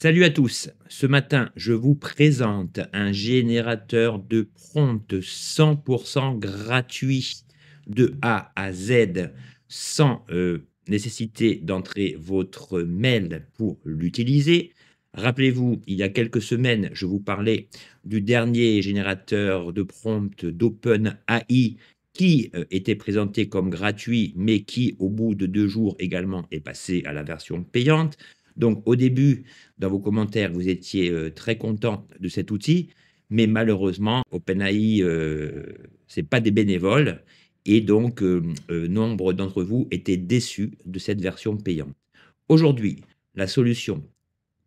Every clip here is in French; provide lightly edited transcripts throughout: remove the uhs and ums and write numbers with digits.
Salut à tous. Ce matin, je vous présente un générateur de prompt 100% gratuit de A à Z sans nécessité d'entrer votre mail pour l'utiliser. Rappelez-vous, il y a quelques semaines, je vous parlais du dernier générateur de prompt d'OpenAI qui était présenté comme gratuit, mais qui, au bout de 2 jours également, est passé à la version payante. Donc, au début, dans vos commentaires, vous étiez très content de cet outil, mais malheureusement, OpenAI, ce n'est pas des bénévoles, et donc nombre d'entre vous étaient déçus de cette version payante. Aujourd'hui, la solution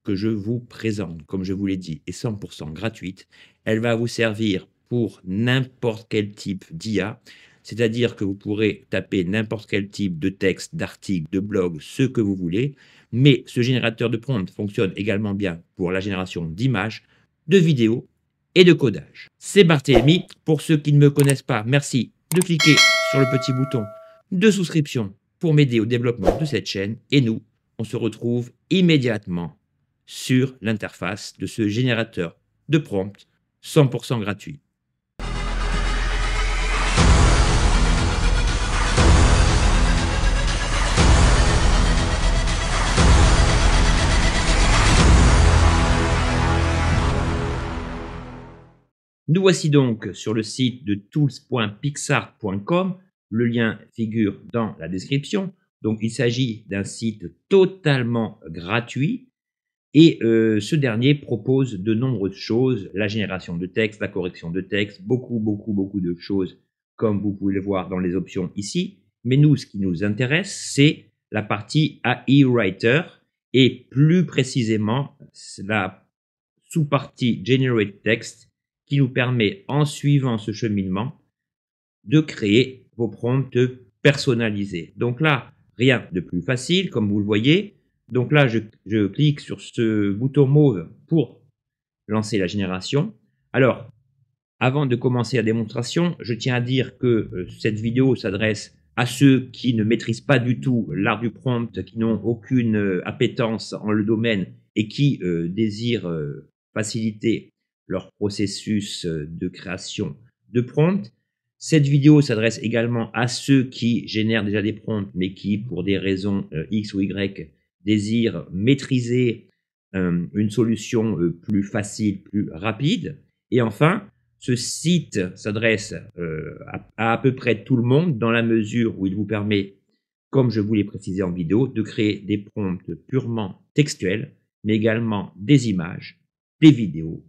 que je vous présente, comme je vous l'ai dit, est 100% gratuite. Elle va vous servir pour n'importe quel type d'IA, c'est-à-dire que vous pourrez taper n'importe quel type de texte, d'article, de blog, ce que vous voulez, mais ce générateur de prompt fonctionne également bien pour la génération d'images, de vidéos et de codage. C'est Barthélémy. Pour ceux qui ne me connaissent pas, merci de cliquer sur le petit bouton de souscription pour m'aider au développement de cette chaîne. Et nous, on se retrouve immédiatement sur l'interface de ce générateur de prompt 100% gratuit. Nous voici donc sur le site de tools.pixart.com. Le lien figure dans la description. Donc, il s'agit d'un site totalement gratuit. Et ce dernier propose de nombreuses choses, la génération de texte, la correction de texte, beaucoup de choses, comme vous pouvez le voir dans les options ici. Mais nous, ce qui nous intéresse, c'est la partie AI Writer et plus précisément la sous-partie Generate Text qui nous permet, en suivant ce cheminement, de créer vos prompts personnalisés. Donc là, rien de plus facile, comme vous le voyez. Donc là, je clique sur ce bouton mauve pour lancer la génération. Alors, avant de commencer la démonstration, je tiens à dire que cette vidéo s'adresse à ceux qui ne maîtrisent pas du tout l'art du prompt, qui n'ont aucune appétence en le domaine et qui désirent faciliter leur processus de création de prompt. Cette vidéo s'adresse également à ceux qui génèrent déjà des prompts, mais qui, pour des raisons X ou Y, désirent maîtriser une solution plus facile, plus rapide. Et enfin, ce site s'adresse à peu près tout le monde dans la mesure où il vous permet, comme je vous l'ai précisé en vidéo, de créer des prompts purement textuels, mais également des images, des vidéos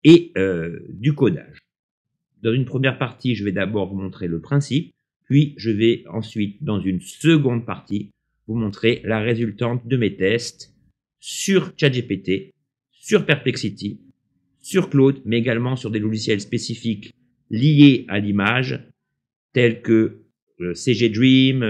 et du codage. Dans une première partie, je vais d'abord vous montrer le principe, puis je vais ensuite, dans une seconde partie, vous montrer la résultante de mes tests sur ChatGPT, sur Perplexity, sur Claude, mais également sur des logiciels spécifiques liés à l'image, tels que CG Dream,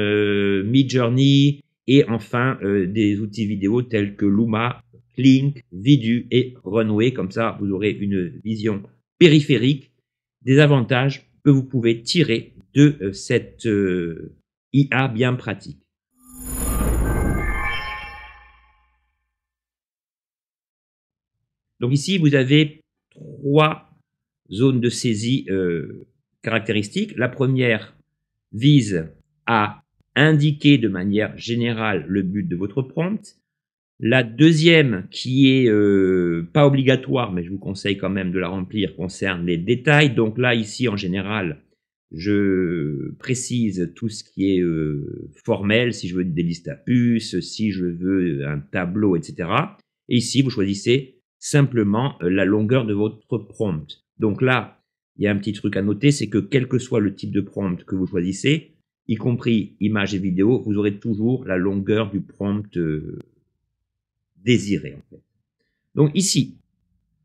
Midjourney, et enfin des outils vidéo tels que Luma, Klink, Vidu et Runway. Comme ça, vous aurez une vision périphérique des avantages que vous pouvez tirer de cette IA bien pratique. Donc ici, vous avez 3 zones de saisie caractéristiques. La première vise à indiquer de manière générale le but de votre prompt. La deuxième, qui est pas obligatoire, mais je vous conseille quand même de la remplir, concerne les détails. Donc là, ici, en général, je précise tout ce qui est formel, si je veux des listes à puces, si je veux un tableau, etc. Et ici, vous choisissez simplement la longueur de votre prompt. Donc là, il y a un petit truc à noter, c'est que quel que soit le type de prompt que vous choisissez, y compris image et vidéo, vous aurez toujours la longueur du prompt désiré en fait. Donc ici,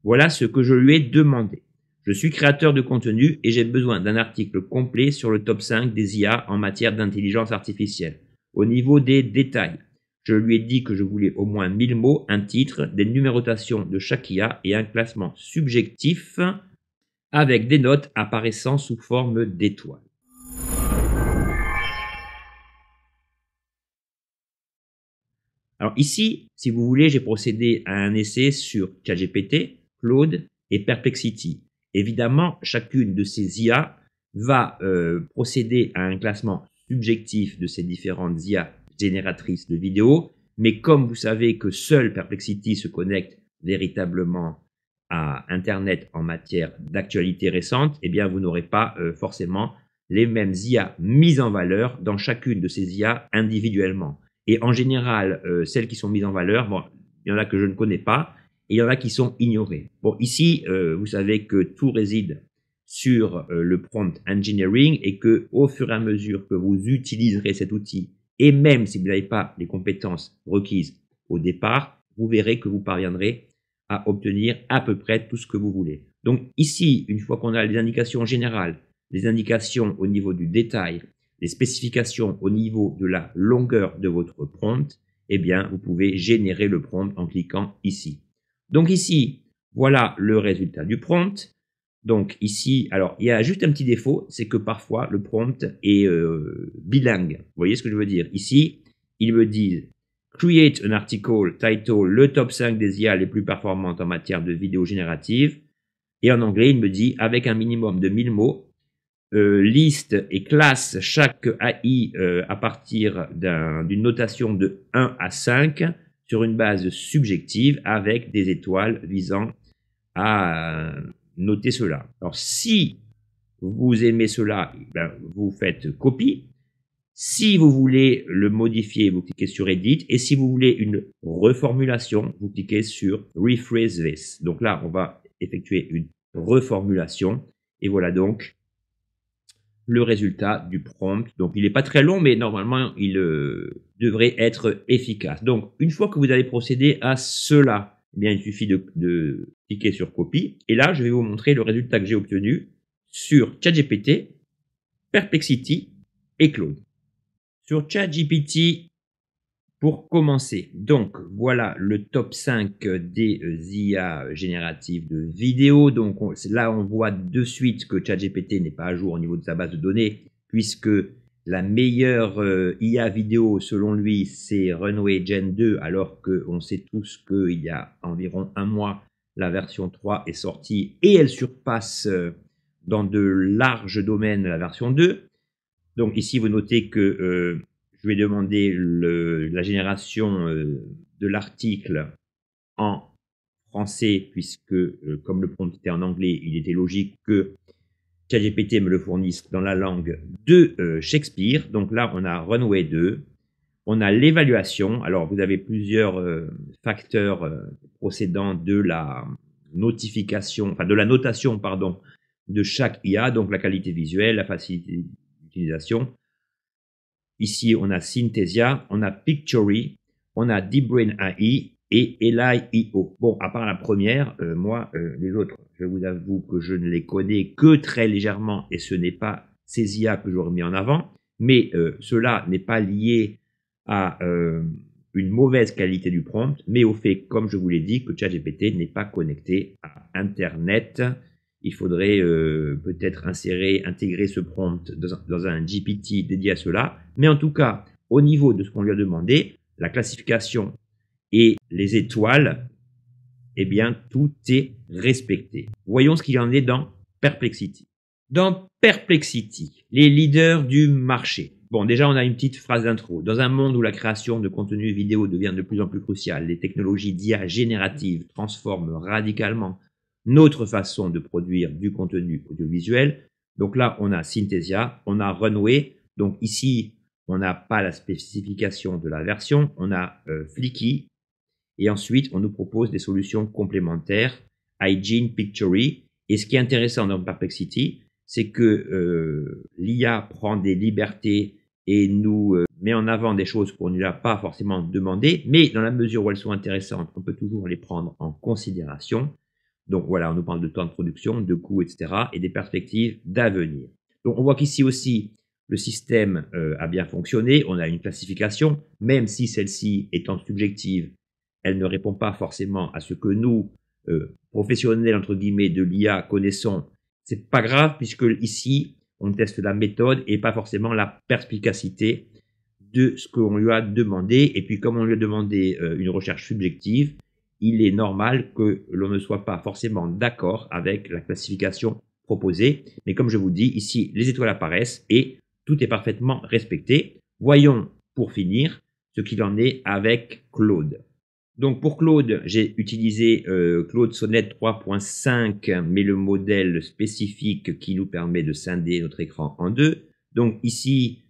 voilà ce que je lui ai demandé. Je suis créateur de contenu et j'ai besoin d'un article complet sur le top 5 des IA en matière d'intelligence artificielle. Au niveau des détails, je lui ai dit que je voulais au moins 1000 mots, un titre, des numérotations de chaque IA et un classement subjectif avec des notes apparaissant sous forme d'étoiles. Alors ici, si vous voulez, j'ai procédé à un essai sur ChatGPT, Claude et Perplexity. Évidemment, chacune de ces IA va procéder à un classement subjectif de ces différentes IA génératrices de vidéos, mais comme vous savez que seule Perplexity se connecte véritablement à Internet en matière d'actualité récente, eh bien vous n'aurez pas forcément les mêmes IA mises en valeur dans chacune de ces IA individuellement. Et en général, celles qui sont mises en valeur, bon, il y en a que je ne connais pas, et il y en a qui sont ignorées. Bon, ici, vous savez que tout réside sur le prompt engineering et que au fur et à mesure que vous utiliserez cet outil, et même si vous n'avez pas les compétences requises au départ, vous verrez que vous parviendrez à obtenir à peu près tout ce que vous voulez. Donc ici, une fois qu'on a les indications générales, les indications au niveau du détail, les spécifications au niveau de la longueur de votre prompt, eh bien, vous pouvez générer le prompt en cliquant ici. Donc ici, voilà le résultat du prompt. Donc ici, alors il y a juste un petit défaut, c'est que parfois le prompt est bilingue. Vous voyez ce que je veux dire? Ici, il me dit create an article title le top 5 des IA les plus performantes en matière de vidéo générative. Et en anglais, il me dit avec un minimum de 1000 mots, liste et classe chaque AI à partir d'une notation de 1 à 5 sur une base subjective avec des étoiles visant à noter cela. Alors, si vous aimez cela, ben, vous faites copie. Si vous voulez le modifier, vous cliquez sur Edit. Et si vous voulez une reformulation, vous cliquez sur Rephrase this. Donc là, on va effectuer une reformulation. Et voilà donc le résultat du prompt. Donc, il n'est pas très long, mais normalement, il devrait être efficace. Donc, une fois que vous avez procédé à cela, eh bien, il suffit de cliquer sur Copie. Et là, je vais vous montrer le résultat que j'ai obtenu sur ChatGPT, Perplexity et Claude. Sur ChatGPT, pour commencer, donc voilà le top 5 des IA génératives de vidéos. Donc là, on voit de suite que ChatGPT n'est pas à jour au niveau de sa base de données, puisque la meilleure IA vidéo, selon lui, c'est Runway Gen 2, alors qu'on sait tous qu'il y a environ un mois, la version 3 est sortie et elle surpasse dans de larges domaines la version 2. Donc ici, vous notez que je vais demander la génération de l'article en français, puisque comme le prompt était en anglais, il était logique que ChatGPT me le fournisse dans la langue de Shakespeare. Donc là, on a Runway 2, on a l'évaluation. Alors, vous avez plusieurs facteurs procédant de la notification, enfin de la notation, pardon, de chaque IA, donc la qualité visuelle, la facilité d'utilisation. Ici, on a Synthesia, on a Pictory, on a DeepBrain AI et Eli.io. Bon, à part la première, moi, les autres, je vous avoue que je ne les connais que très légèrement et ce n'est pas ces IA que j'aurais mis en avant. Mais cela n'est pas lié à une mauvaise qualité du prompt, mais au fait, comme je vous l'ai dit, que ChatGPT n'est pas connecté à Internet. Il faudrait peut-être intégrer ce prompt dans un GPT dédié à cela. Mais en tout cas, au niveau de ce qu'on lui a demandé, la classification et les étoiles, eh bien, tout est respecté. Voyons ce qu'il en est dans Perplexity. Dans Perplexity, les leaders du marché. Bon, déjà, on a une petite phrase d'intro. Dans un monde où la création de contenu vidéo devient de plus en plus cruciale, les technologies d'IA générative transforment radicalement notre façon de produire du contenu audiovisuel. Donc là, on a Synthesia, on a Runway. Donc ici, on n'a pas la spécification de la version. On a Flicky. Et ensuite, on nous propose des solutions complémentaires, Hygiene, Pictory. Et ce qui est intéressant dans Perplexity, c'est que l'IA prend des libertés et nous met en avant des choses qu'on ne lui a pas forcément demandé, mais dans la mesure où elles sont intéressantes, on peut toujours les prendre en considération. Donc voilà, on nous parle de temps de production, de coûts, etc. et des perspectives d'avenir. Donc on voit qu'ici aussi, le système a bien fonctionné. On a une classification, même si celle-ci étant subjective, elle ne répond pas forcément à ce que nous, professionnels entre guillemets de l'IA, connaissons. C'est pas grave puisque ici, on teste la méthode et pas forcément la perspicacité de ce qu'on lui a demandé. Et puis, comme on lui a demandé une recherche subjective, il est normal que l'on ne soit pas forcément d'accord avec la classification proposée. Mais comme je vous dis, ici, les étoiles apparaissent et tout est parfaitement respecté. Voyons, pour finir, ce qu'il en est avec Claude. Donc pour Claude, j'ai utilisé Claude Sonnet 3.5, mais le modèle spécifique qui nous permet de scinder notre écran en deux. Donc ici,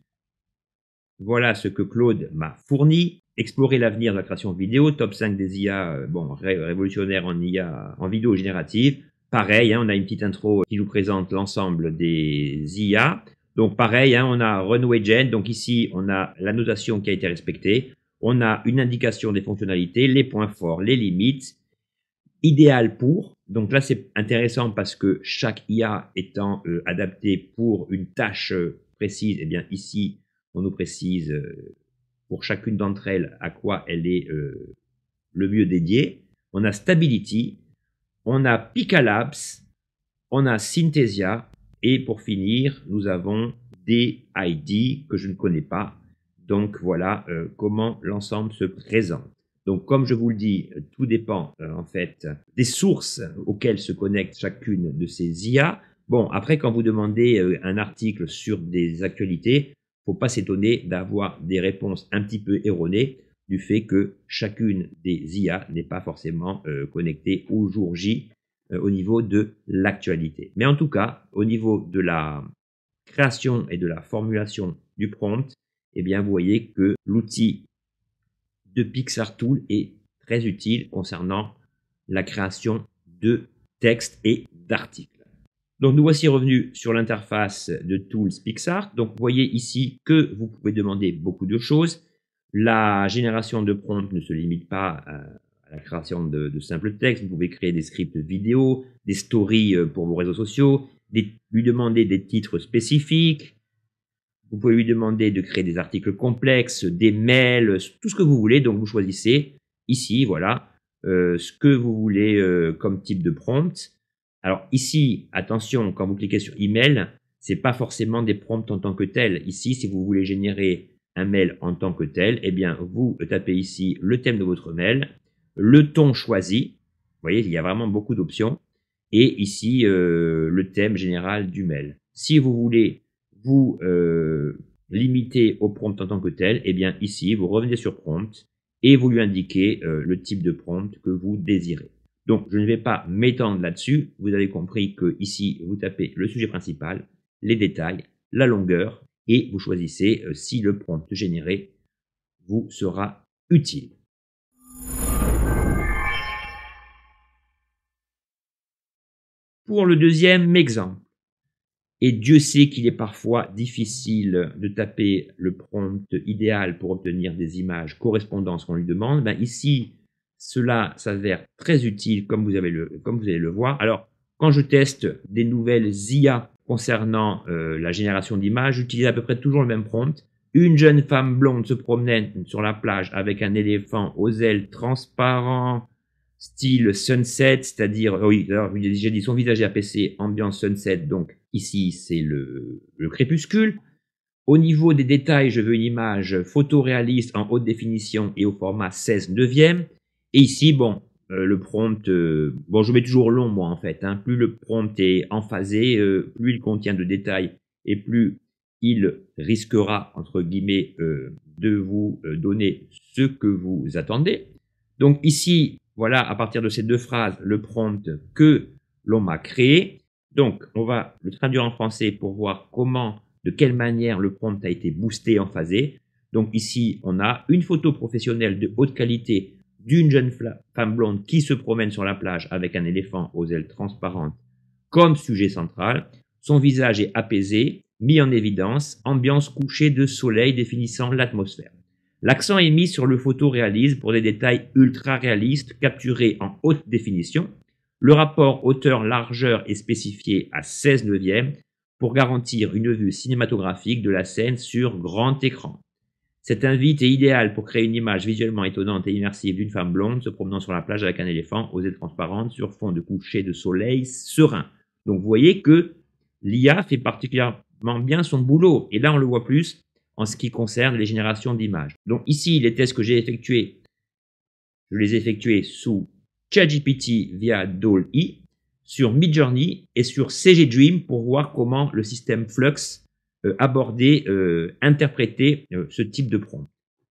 voilà ce que Claude m'a fourni. Explorer l'avenir de la création vidéo, top 5 des IA, révolutionnaire en IA, en vidéo générative. Pareil, hein, on a une petite intro qui nous présente l'ensemble des IA. Donc pareil, hein, on a Runway Gen, donc ici on a la notation qui a été respectée. On a une indication des fonctionnalités, les points forts, les limites, idéal pour. Donc là, c'est intéressant parce que chaque IA étant adaptée pour une tâche précise, et bien ici, on nous précise pour chacune d'entre elles à quoi elle est le mieux dédiée. On a Stability, on a Picalabs, on a Synthesia, et pour finir, nous avons DID que je ne connais pas. Donc voilà comment l'ensemble se présente. Donc comme je vous le dis, tout dépend en fait des sources auxquelles se connecte chacune de ces IA. Bon, après quand vous demandez un article sur des actualités, faut pas s'étonner d'avoir des réponses un petit peu erronées du fait que chacune des IA n'est pas forcément connectée au jour J au niveau de l'actualité. Mais en tout cas, au niveau de la création et de la formulation du prompt, eh bien, vous voyez que l'outil de PicsArtTool est très utile concernant la création de textes et d'articles. Donc, nous voici revenus sur l'interface de Tools PicsArt. Donc, vous voyez ici que vous pouvez demander beaucoup de choses. La génération de prompts ne se limite pas à la création de simples textes. Vous pouvez créer des scripts vidéo, des stories pour vos réseaux sociaux, lui demander des titres spécifiques. Vous pouvez lui demander de créer des articles complexes, des mails, tout ce que vous voulez. Donc, vous choisissez ici, voilà, ce que vous voulez comme type de prompt. Alors, ici, attention, quand vous cliquez sur email, c'est pas forcément des prompts en tant que tel. Ici, si vous voulez générer un mail en tant que tel, eh bien, vous tapez ici le thème de votre mail, le ton choisi. Vous voyez, il y a vraiment beaucoup d'options. Et ici, le thème général du mail. Si vous voulez vous limiter au prompt en tant que tel, eh bien ici, vous revenez sur prompt et vous lui indiquez le type de prompt que vous désirez. Donc, je ne vais pas m'étendre là-dessus. Vous avez compris que ici, vous tapez le sujet principal, les détails, la longueur et vous choisissez si le prompt généré vous sera utile. Pour le deuxième exemple, et Dieu sait qu'il est parfois difficile de taper le prompt idéal pour obtenir des images correspondant à ce qu'on lui demande, ben ici, cela s'avère très utile comme vous allez le voir. Alors, quand je teste des nouvelles IA concernant la génération d'images, j'utilise à peu près toujours le même prompt. Une jeune femme blonde se promenait sur la plage avec un éléphant aux ailes transparents, style sunset, c'est-à-dire, oui, alors j'ai dit son visage est apaisé, ambiance sunset, donc ici c'est le crépuscule. Au niveau des détails, je veux une image photoréaliste en haute définition et au format 16/9. Et ici, bon, le prompt, bon, je mets toujours long moi en fait, hein. Plus le prompt est emphasé, plus il contient de détails et plus il risquera, entre guillemets, de vous donner ce que vous attendez. Donc ici, voilà, à partir de ces deux phrases, le prompt que l'on m'a créé. Donc, on va le traduire en français pour voir comment, de quelle manière le prompt a été boosté, emphasé. Donc ici, on a une photo professionnelle de haute qualité d'une jeune femme blonde qui se promène sur la plage avec un éléphant aux ailes transparentes comme sujet central. Son visage est apaisé, mis en évidence, ambiance couchée de soleil définissant l'atmosphère. L'accent est mis sur le photoréalisme pour des détails ultra réalistes capturés en haute définition. Le rapport hauteur-largeur est spécifié à 16/9 pour garantir une vue cinématographique de la scène sur grand écran. Cet invite est idéal pour créer une image visuellement étonnante et immersive d'une femme blonde se promenant sur la plage avec un éléphant aux ailes transparentes sur fond de coucher de soleil serein. Donc vous voyez que l'IA fait particulièrement bien son boulot. Et là on le voit plus en ce qui concerne les générations d'images. Donc ici, les tests que j'ai effectués, je les ai effectués sous ChatGPT via DALL-E, sur Midjourney et sur CG Dream pour voir comment le système Flux abordait, interprétait ce type de prompt.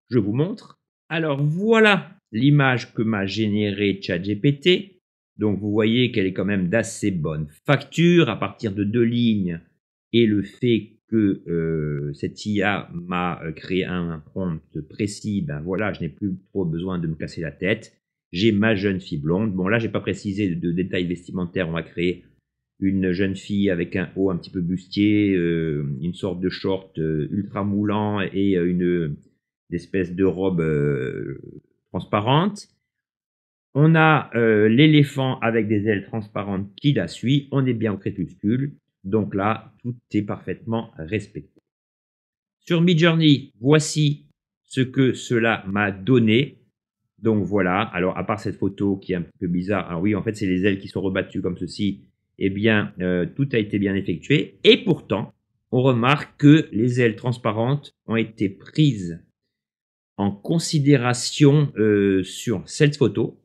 Je vous montre. Alors voilà l'image que m'a générée ChatGPT. Donc vous voyez qu'elle est quand même d'assez bonne facture à partir de 2 lignes et le fait que cette IA m'a créé un prompt précis, ben voilà, je n'ai plus trop besoin de me casser la tête. J'ai ma jeune fille blonde. Bon là, j'ai pas précisé de détails vestimentaires. On va créer une jeune fille avec un haut un petit peu bustier, une sorte de short ultra moulant et une espèce de robe transparente. On a l'éléphant avec des ailes transparentes qui la suit. On est bien au crépuscule. Donc là, tout est parfaitement respecté. Sur Midjourney, voici ce que cela m'a donné. Donc voilà, alors à part cette photo qui est un peu bizarre, alors oui, en fait, c'est les ailes qui sont rebattues comme ceci, eh bien, tout a été bien effectué. Et pourtant, on remarque que les ailes transparentes ont été prises en considération sur cette photo.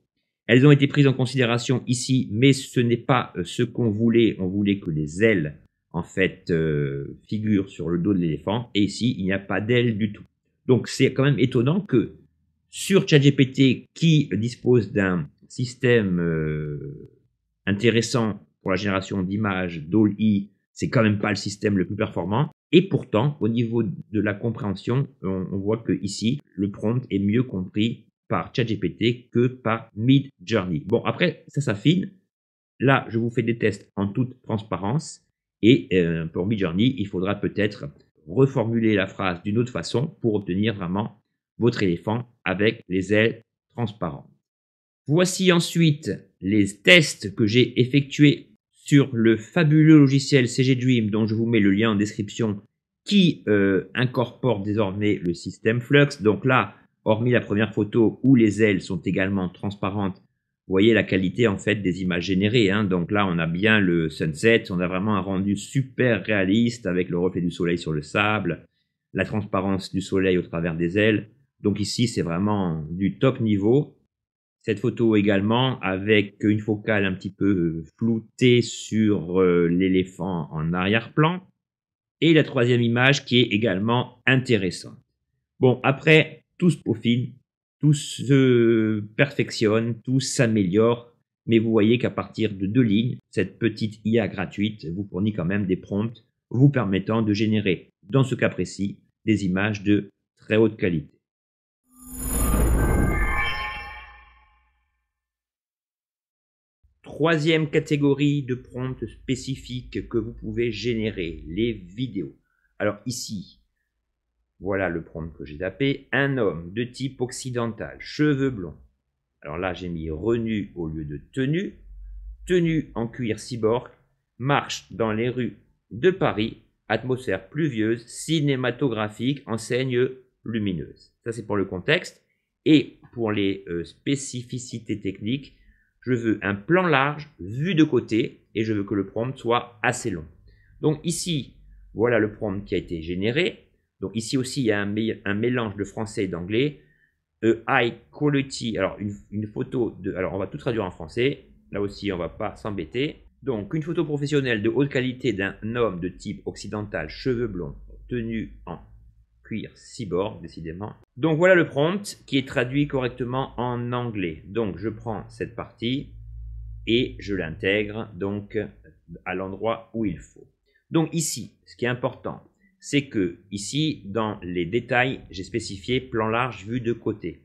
Elles ont été prises en considération ici, mais ce n'est pas ce qu'on voulait. On voulait que les ailes, en fait, figurent sur le dos de l'éléphant. Et ici, il n'y a pas d'ailes du tout. Donc, c'est quand même étonnant que sur ChatGPT, qui dispose d'un système intéressant pour la génération d'images, DALL-E, c'est quand même pas le système le plus performant. Et pourtant, au niveau de la compréhension, on voit que ici, le prompt est mieux compris par ChatGPT que par Midjourney. Bon, après, ça s'affine. Là, je vous fais des tests en toute transparence. Et pour Midjourney, il faudra peut-être reformuler la phrase d'une autre façon pour obtenir vraiment votre éléphant avec les ailes transparentes. Voici ensuite les tests que j'ai effectués sur le fabuleux logiciel CG Dream, dont je vous mets le lien en description, qui incorpore désormais le système Flux. Donc là, hormis la première photo où les ailes sont également transparentes, vous voyez la qualité en fait des images générées. Hein. Donc là, on a bien le sunset, on a vraiment un rendu super réaliste avec le reflet du soleil sur le sable, la transparence du soleil au travers des ailes. Donc ici, c'est vraiment du top niveau. Cette photo également avec une focale un petit peu floutée sur l'éléphant en arrière-plan. Et la troisième image qui est également intéressante. Bon, après, tout se peaufine, tout se perfectionne, tout s'améliore. Mais vous voyez qu'à partir de 2 lignes, cette petite IA gratuite vous fournit quand même des prompts vous permettant de générer, dans ce cas précis, des images de très haute qualité. Troisième catégorie de prompts spécifiques que vous pouvez générer, les vidéos. Alors ici, voilà le prompt que j'ai tapé. Un homme de type occidental, cheveux blonds. Alors là, j'ai mis renu au lieu de tenue. Tenue en cuir cyborg, marche dans les rues de Paris, atmosphère pluvieuse, cinématographique, enseigne lumineuse. Ça, c'est pour le contexte. Et pour les spécificités techniques, je veux un plan large, vu de côté, et je veux que le prompt soit assez long. Donc ici, voilà le prompt qui a été généré. Donc ici aussi, il y a un mélange de français et d'anglais. High quality, alors une photo de... Alors on va tout traduire en français. Là aussi, on ne va pas s'embêter. Donc une photo professionnelle de haute qualité d'un homme de type occidental, cheveux blonds, tenue en cuir cyborg, décidément. Donc voilà le prompt qui est traduit correctement en anglais. Donc je prends cette partie et je l'intègre donc à l'endroit où il faut. Donc ici, ce qui est important, c'est que ici, dans les détails, j'ai spécifié plan large vue de côté.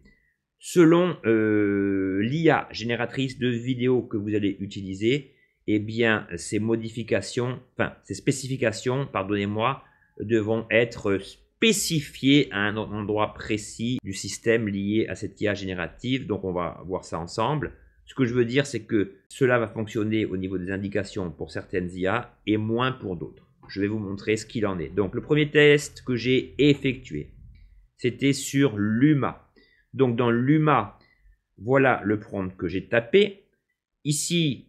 Selon l'IA génératrice de vidéos que vous allez utiliser, eh bien ces modifications, enfin ces spécifications, pardonnez-moi, devront être spécifiées à un endroit précis du système lié à cette IA générative. Donc on va voir ça ensemble. Ce que je veux dire, c'est que cela va fonctionner au niveau des indications pour certaines IA et moins pour d'autres. Je vais vous montrer ce qu'il en est. Donc le premier test que j'ai effectué, c'était sur Luma. Donc dans Luma, voilà le prompt que j'ai tapé. Ici,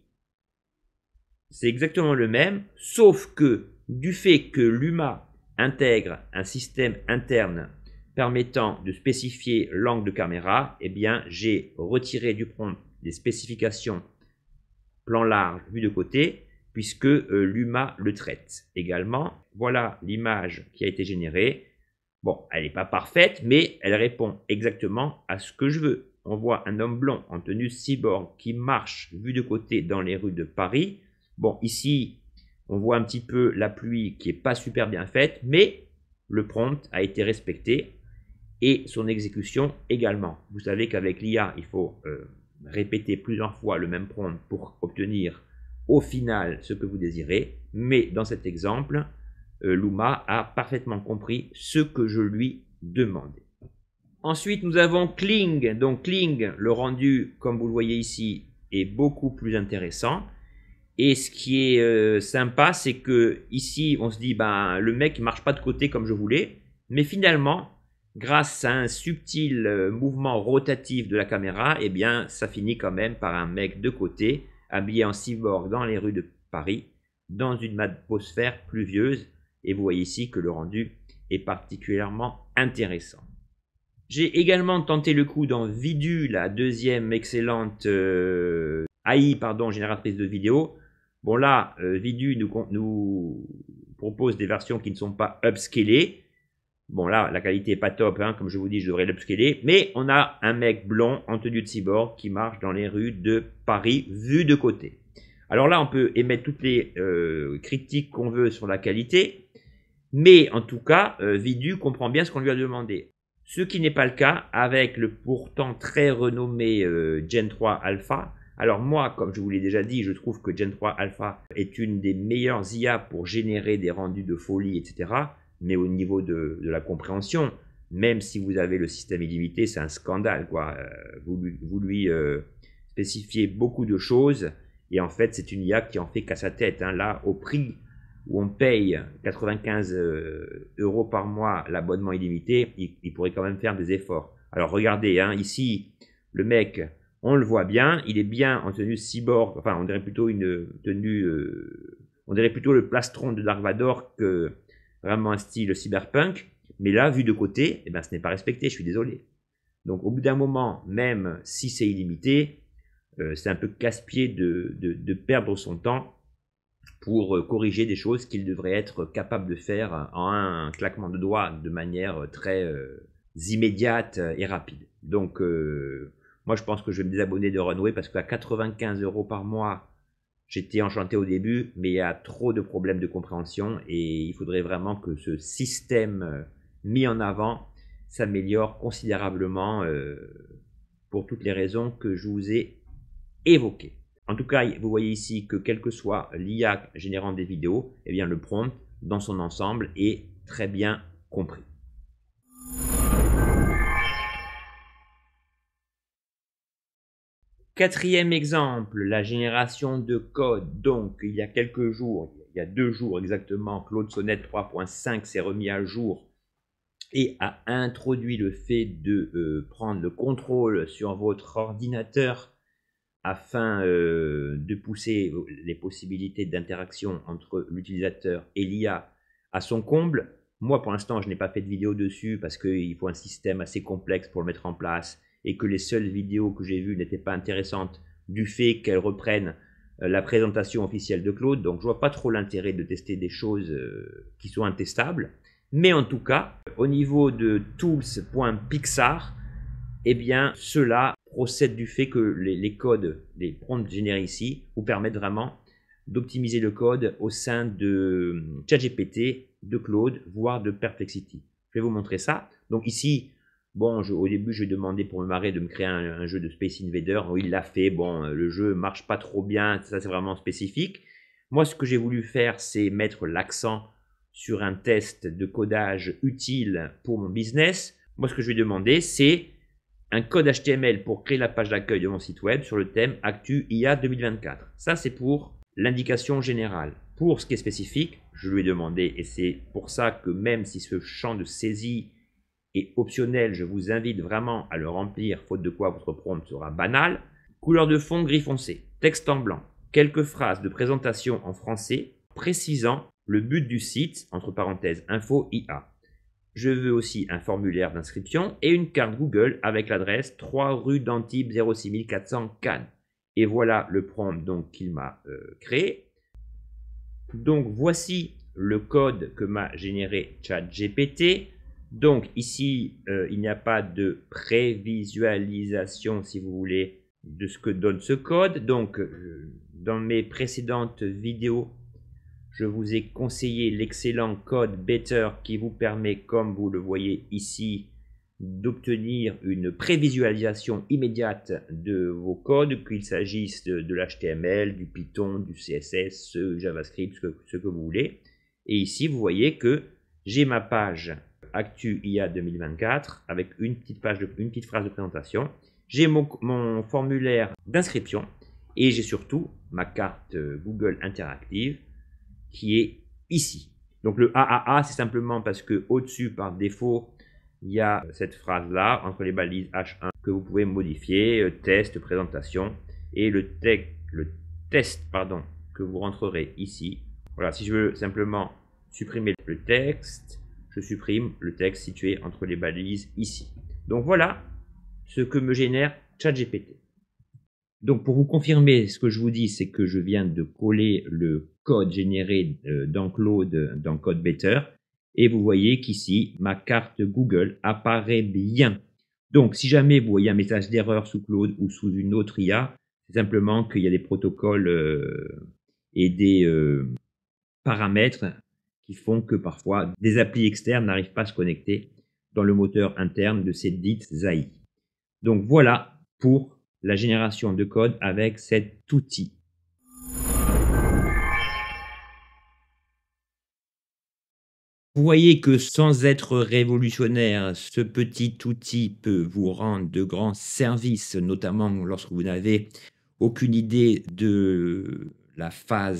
c'est exactement le même, sauf que du fait que Luma intègre un système interne permettant de spécifier l'angle de caméra, eh bien, j'ai retiré du prompt les spécifications plan large, vue de côté, puisque Luma le traite également. Voilà l'image qui a été générée. Bon, elle n'est pas parfaite, mais elle répond exactement à ce que je veux. On voit un homme blond en tenue cyborg qui marche vue de côté dans les rues de Paris. Bon, ici, on voit un petit peu la pluie qui n'est pas super bien faite, mais le prompt a été respecté et son exécution également. Vous savez qu'avec l'IA, il faut répéter plusieurs fois le même prompt pour obtenir au final ce que vous désirez, mais dans cet exemple, Luma a parfaitement compris ce que je lui demandais. Ensuite, nous avons Kling. Donc Kling, le rendu, comme vous le voyez ici, est beaucoup plus intéressant. Et ce qui est sympa, c'est que ici, on se dit, ben, le mec ne marche pas de côté comme je voulais, mais finalement, grâce à un subtil mouvement rotatif de la caméra, eh bien, ça finit quand même par un mec de côté, habillé en cyborg dans les rues de Paris, dans une atmosphère pluvieuse. Et vous voyez ici que le rendu est particulièrement intéressant. J'ai également tenté le coup dans Vidu, la deuxième excellente AI, génératrice de vidéos. Bon là, Vidu nous propose des versions qui ne sont pas upscalées. Bon là, la qualité n'est pas top, hein, comme je vous dis, je devrais l'upscaler. Mais on a un mec blond en tenue de cyborg qui marche dans les rues de Paris, vu de côté. Alors là, on peut émettre toutes les critiques qu'on veut sur la qualité. Mais en tout cas, Vidu comprend bien ce qu'on lui a demandé. Ce qui n'est pas le cas avec le pourtant très renommé Gen 3 Alpha. Alors moi, comme je vous l'ai déjà dit, je trouve que Gen 3 Alpha est une des meilleures IA pour générer des rendus de folie, etc. Mais au niveau de la compréhension, même si vous avez le système illimité, c'est un scandale, quoi. Vous lui spécifiez beaucoup de choses et en fait, c'est une IA qui en fait qu'à sa tête. Hein. Là, au prix où on paye 95 € par mois l'abonnement illimité, il pourrait quand même faire des efforts. Alors regardez, hein, ici, le mec, on le voit bien, il est bien en tenue cyborg, enfin on dirait plutôt une tenue, on dirait plutôt le plastron de Dark Vador que vraiment un style cyberpunk, mais là, vu de côté, eh ben, ce n'est pas respecté, je suis désolé. Donc au bout d'un moment, même si c'est illimité, c'est un peu casse-pied de perdre son temps pour corriger des choses qu'il devrait être capable de faire en un claquement de doigts de manière très immédiate et rapide. Donc moi je pense que je vais me désabonner de Runway parce qu'à 95 € par mois, j'étais enchanté au début, mais il y a trop de problèmes de compréhension et il faudrait vraiment que ce système mis en avant s'améliore considérablement pour toutes les raisons que je vous ai évoquées. En tout cas, vous voyez ici que quelle que soit l'IA générant des vidéos, eh bien le prompt dans son ensemble est très bien compris. Quatrième exemple, la génération de code. Donc, il y a quelques jours, il y a 2 jours exactement, Claude Sonnet 3.5 s'est remis à jour et a introduit le fait de prendre le contrôle sur votre ordinateur afin de pousser les possibilités d'interaction entre l'utilisateur et l'IA à son comble. Moi, pour l'instant, je n'ai pas fait de vidéo dessus parce qu'il faut un système assez complexe pour le mettre en place et que les seules vidéos que j'ai vues n'étaient pas intéressantes du fait qu'elles reprennent la présentation officielle de Claude. Donc, je vois pas trop l'intérêt de tester des choses qui sont intestables. Mais en tout cas, au niveau de tools.pixar, eh bien, cela procède du fait que les codes, les prompts générés ici, vous permettent vraiment d'optimiser le code au sein de ChatGPT, de Claude, voire de Perplexity. Je vais vous montrer ça. Donc ici, bon, au début, je lui ai demandé pour me marrer de me créer un jeu de Space Invader. Il l'a fait. Bon, le jeu marche pas trop bien. Ça, c'est vraiment spécifique. Moi, ce que j'ai voulu faire, c'est mettre l'accent sur un test de codage utile pour mon business. Moi, ce que je lui ai demandé, c'est un code HTML pour créer la page d'accueil de mon site web sur le thème Actu IA 2024. Ça, c'est pour l'indication générale. Pour ce qui est spécifique, je lui ai demandé, et c'est pour ça que même si ce champ de saisie est optionnel, je vous invite vraiment à le remplir, faute de quoi votre prompt sera banal. Couleur de fond gris foncé, texte en blanc, quelques phrases de présentation en français précisant le but du site, entre parenthèses, info IA. Je veux aussi un formulaire d'inscription et une carte Google avec l'adresse 3 rue d'Antibes 06400 Cannes. Et voilà le prompt donc qu'il m'a créé. Donc voici le code que m'a généré ChatGPT. Donc ici, il n'y a pas de prévisualisation, si vous voulez, de ce que donne ce code. Donc, dans mes précédentes vidéos, je vous ai conseillé l'excellent code Better qui vous permet, comme vous le voyez ici, d'obtenir une prévisualisation immédiate de vos codes, qu'il s'agisse de l'HTML, du Python, du CSS, JavaScript, ce que vous voulez. Et ici, vous voyez que j'ai ma page Actu IA 2024 avec une petite phrase de présentation. J'ai mon formulaire d'inscription et j'ai surtout ma carte Google interactive qui est ici. Donc le AAA, c'est simplement parce que au-dessus, par défaut, il y a cette phrase-là, entre les balises H1, que vous pouvez modifier, test, présentation, et le test que vous rentrerez ici. Voilà, si je veux simplement supprimer le texte, je supprime le texte situé entre les balises ici. Donc voilà ce que me génère ChatGPT. Donc pour vous confirmer ce que je vous dis, c'est que je viens de coller le code généré dans Claude dans CodeBetter et vous voyez qu'ici ma carte Google apparaît bien. Donc si jamais vous voyez un message d'erreur sous Claude ou sous une autre IA, c'est simplement qu'il y a des protocoles et des paramètres qui font que parfois des applis externes n'arrivent pas à se connecter dans le moteur interne de ces dites AI. Donc voilà pour la génération de code avec cet outil. Vous voyez que sans être révolutionnaire, ce petit outil peut vous rendre de grands services, notamment lorsque vous n'avez aucune idée de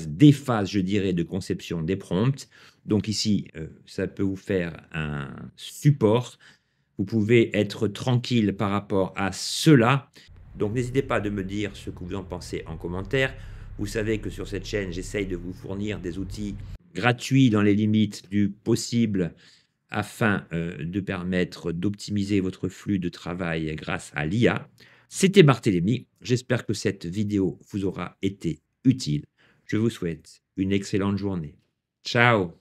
des phases, je dirais, de conception des prompts. Donc ici, ça peut vous faire un support. Vous pouvez être tranquille par rapport à cela. Donc n'hésitez pas de me dire ce que vous en pensez en commentaire. Vous savez que sur cette chaîne, j'essaye de vous fournir des outils gratuits dans les limites du possible afin de permettre d'optimiser votre flux de travail grâce à l'IA. C'était Barthélémy. J'espère que cette vidéo vous aura été utile. Je vous souhaite une excellente journée. Ciao!